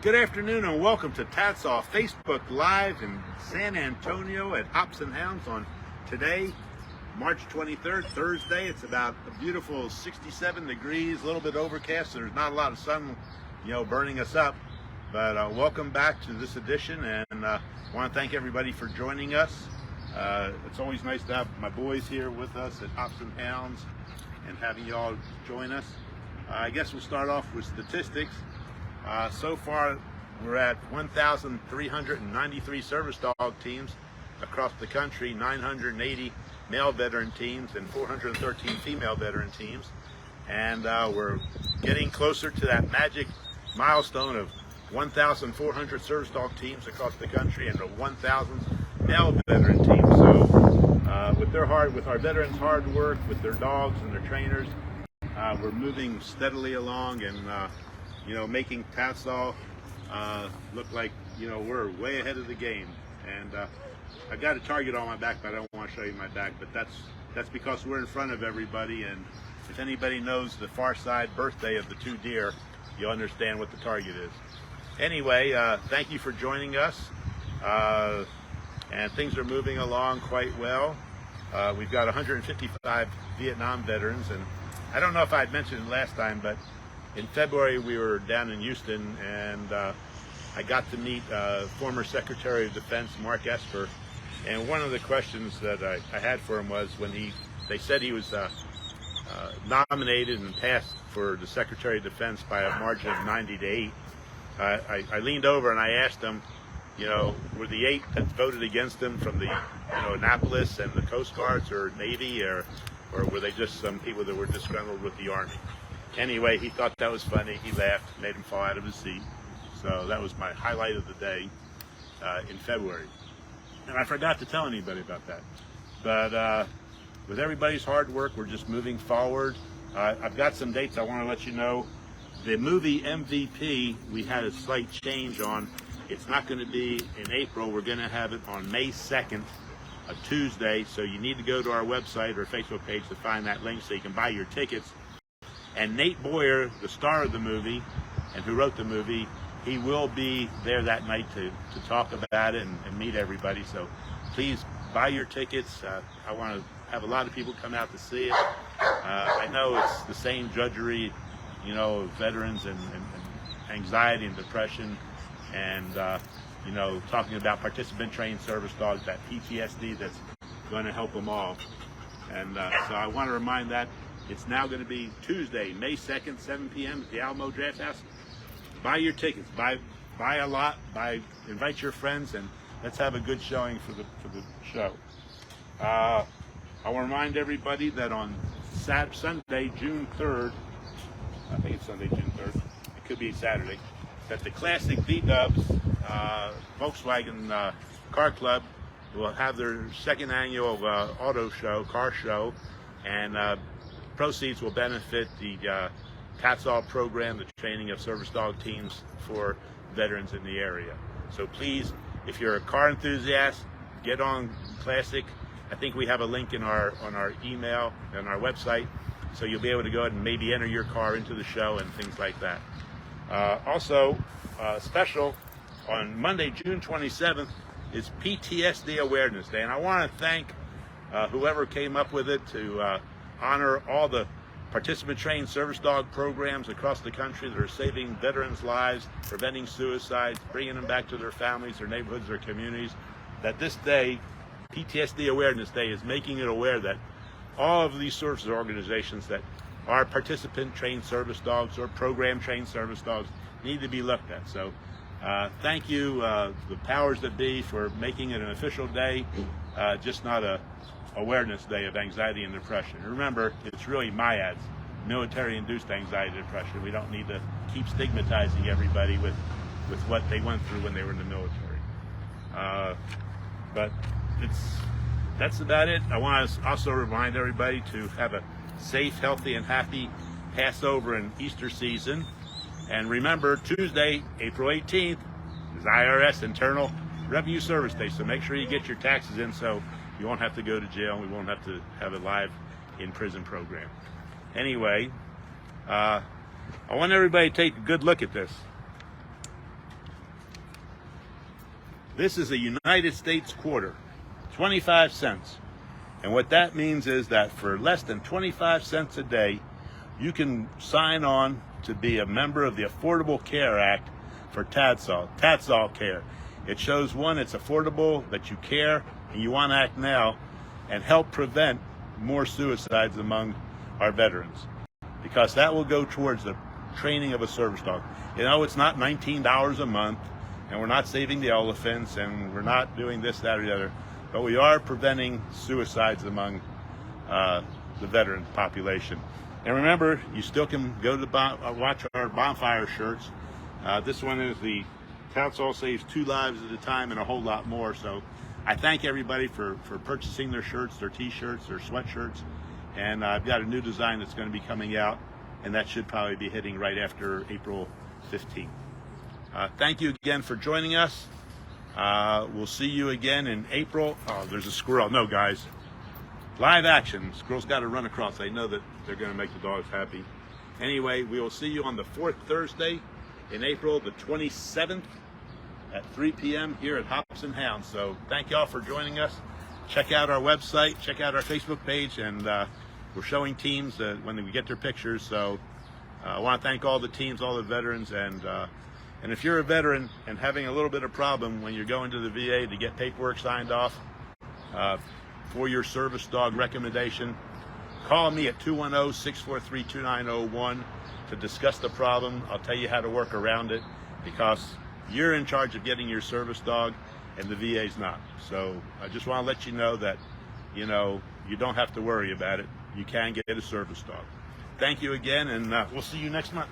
Good afternoon and welcome to TADSAW Facebook Live in San Antonio at Hounds on today, March 23rd, Thursday. It's about a beautiful 67 degrees, a little bit overcast. So there's not a lot of sun, burning us up. But welcome back to this edition, and I want to thank everybody for joining us. It's always nice to have my boys here with us at Hounds and having you all join us. I guess we'll start off with statistics. So far, we're at 1,393 service dog teams across the country, 980 male veteran teams, and 413 female veteran teams. And we're getting closer to that magic milestone of 1,400 service dog teams across the country and a 1,000 male veteran teams. So with our veterans' hard work, with their dogs and their trainers, we're moving steadily along and making TADSAW look like we're way ahead of the game. And I've got a target on my back, but I don't want to show you my back. But that's because we're in front of everybody. And if anybody knows the far side birthday of the two deer, you'll understand what the target is. Anyway, thank you for joining us. And things are moving along quite well. We've got 155 Vietnam veterans, and I don't know if I had mentioned it last time, but in February we were down in Houston, and I got to meet former Secretary of Defense Mark Esper. And one of the questions that I had for him was when they said he was nominated and passed for the Secretary of Defense by a margin of 90-8. I leaned over and I asked him, were the 8 that voted against him from the Annapolis and the Coast Guards or Navy, or were they just some people that were disgruntled with the Army? Anyway, he thought that was funny. He laughed, made him fall out of his seat. So that was my highlight of the day in February. And I forgot to tell anybody about that. But with everybody's hard work, we're just moving forward. I've got some dates I want to let you know. The movie MVP, we had a slight change on. It's not going to be in April. We're going to have it on May 2nd, a Tuesday. So you need to go to our website or Facebook page to find that link so you can buy your tickets. And Nate Boyer, the star of the movie and who wrote the movie, he will be there that night to talk about it and meet everybody. So please buy your tickets. I want to have a lot of people come out to see it. I know it's the same drudgery, of veterans and anxiety and depression, and talking about participant-trained service dogs, that PTSD that's going to help them all. And so I want to remind that it's now going to be Tuesday, May 2nd, 7 p.m. at the Alamo Draft House. Buy your tickets. Buy a lot. Invite your friends, and let's have a good showing for the show. I want to remind everybody that on Sunday, June 3rd, I think it's Sunday, June 3rd. It could be Saturday. That the Classic V-Dubs Volkswagen Car Club will have their second annual car show, and proceeds will benefit the TADSAW program, the training of service dog teams for veterans in the area. So please, if you're a car enthusiast, get on Classic. I think we have a link on our email and our website, so you'll be able to go ahead and maybe enter your car into the show and things like that. Also, special on Monday, June 27th, is PTSD Awareness Day, and I want to thank whoever came up with it to honor all the participant-trained service dog programs across the country that are saving veterans' lives, preventing suicides, bringing them back to their families, their neighborhoods, their communities. That this day, PTSD Awareness Day, is making it aware that all of these sorts of organizations that are participant-trained service dogs or program-trained service dogs need to be looked at. So thank you, the powers that be, for making it an official day, just not a awareness day of anxiety and depression. And remember, it's really MIADS, military-induced anxiety and depression. We don't need to keep stigmatizing everybody with what they went through when they were in the military. But that's about it. I want to also remind everybody to have a safe, healthy, and happy Passover and Easter season. And remember, Tuesday, April 18th, is IRS Internal Revenue Service Day. So make sure you get your taxes in so you won't have to go to jail. We won't have to have a live in-prison program. Anyway, I want everybody to take a good look at this. This is a United States quarter, 25 cents. And what that means is that for less than 25 cents a day, you can sign on to be a member of the Affordable Care Act for TADSAW Care. It shows, one, it's affordable, that you care and you want to act now and help prevent more suicides among our veterans, because that will go towards the training of a service dog. You know, it's not $19 a month, and we're not saving the elephants, and we're not doing this, that, or the other, but we are preventing suicides among the veteran population. And remember, you still can go to watch our bonfire shirts. This one is the TADSAW saves 2 lives at a time and a whole lot more. So I thank everybody for purchasing their shirts, their t-shirts, their sweatshirts. And I've got a new design that's going to be coming out, and that should probably be hitting right after April 15th. Thank you again for joining us. We'll see you again in April. Oh, there's a squirrel. No, guys. Live action. Squirrels got to run across. They know that they're going to make the dogs happy. Anyway, we will see you on the 4th Thursday in April, the 27th at 3 p.m. here at Hounds. So thank y'all for joining us. Check out our website. Check out our Facebook page. And we're showing teams when we get their pictures. So I want to thank all the teams, all the veterans. And if you're a veteran and having a little bit of problem when you're going to the VA to get paperwork signed off for your service dog recommendation, call me at 210-643-2901 to discuss the problem. I'll tell you how to work around it, because you're in charge of getting your service dog and the VA's not. So I just want to let you know that, you don't have to worry about it. You can get a service dog. Thank you again, and we'll see you next month.